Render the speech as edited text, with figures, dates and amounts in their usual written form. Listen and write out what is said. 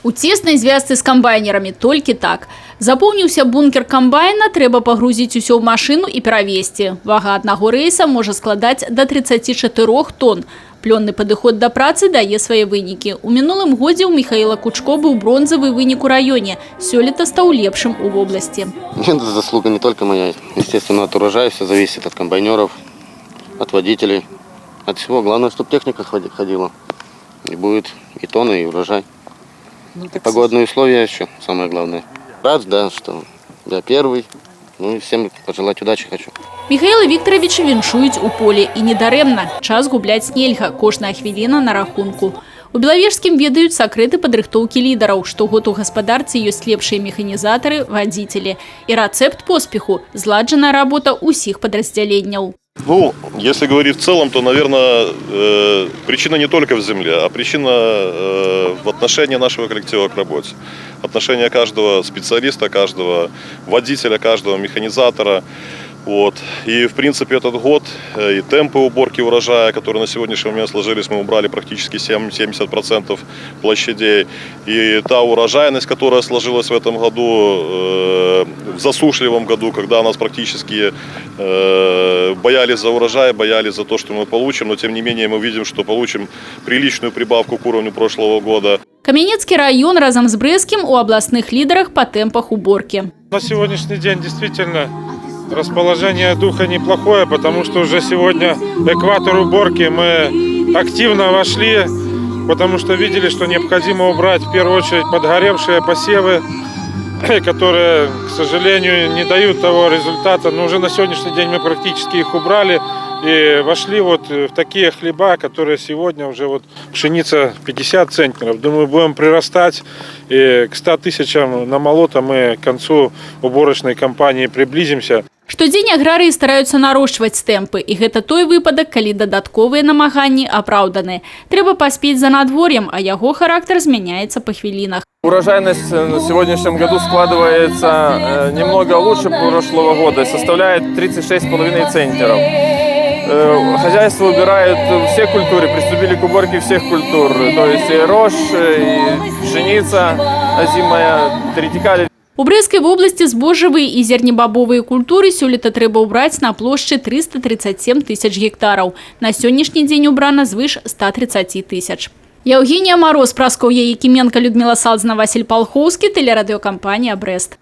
У цеснай звязцы з камбайнерамі толькі так. Запоўніўся бункер камбайна, трэба пагрузіць усё ў машыну і перавезці. Вага аднаго рэйса можа складаць да 34 тонн. Плённы падыход да працы дае свае вынікі. У мінулым годзе ў Михаила Кучко быў бронзавы вынік у раёне. Сёлета стаў лепшым у вобласці. Это заслуга не только моя. Естественно, от урожая все зависит от комбайнеров, от водителей, от всего. Главное, чтобы техника ходила. И будет и тонны, и урожай. Погодные условия еще самое главное. Рад, да, что я первый. Ну и всем пожелать удачи хочу. Михаила Викторовича віншуюць у полі. І не дарэмна. Час губляць нельга. Кожная хвіліна на рахунку. У Белавежскім ведаюць сакрэты падрыхтоўкі лідараў. Штогод у гаспадарцы ёсць лепшыя механізатары, вадзіцелі. І рэцэпт поспеху – зладжаная работа ўсіх падраздзяленняў. Ну, если говорить в целом, то, наверное, причина не только в земле, а причина в отношении нашего коллектива к работе. Отношение каждого специалиста, каждого водителя, каждого механизатора. Вот. И, в принципе, этот год и темпы уборки урожая, которые на сегодняшний момент сложились, мы убрали практически 70% площадей. И та урожайность, которая сложилась в этом году, в засушливом году, когда нас практически боялись за урожай, боялись за то, что мы получим, но тем не менее мы видим, что получим приличную прибавку к уровню прошлого года. Каменецкий район разом с Брестским у областных лидерах по темпах уборки. На сегодняшний день действительно расположение духа неплохое, потому что уже сегодня экватор уборки мы активно вошли, потому что видели, что необходимо убрать в первую очередь подгоревшие посевы, которые, к сожалению, не дают того результата. Но уже на сегодняшний день мы практически их убрали и вошли вот в такие хлеба, которые сегодня уже вот пшеница 50 центнеров. Думаю, будем прирастать, и к 100 тысячам намолота мы к концу уборочной кампании приблизимся. Штодзень аграрыі стараюцца нарошчваць тэмпы, і гэта той выпадак, калі дадатковыя намаганні апраўданы. Трэба паспець за надвор'ем, а яго характар змяняецца па хвілінах. Урожайность на сегодняшнем году складывается немного лучше прошлого года, составляет 36,5 центнеров. Хозяйство убирает все культуры, приступили к уборке всех культур, то есть и рожь, и пшеница озимая, тритикали. У Брестской области збожжавыя і зернебабовыя культуры сёлета трэба ўбраць на плошчы 337 тысяч гектараў. На сённяшні дзень убрана звыш 130 тысяч. Евгения Мороз, Праскоўя Якименко, Людмила Салзна, Василь Полховский, телерадиокомпания «Брест».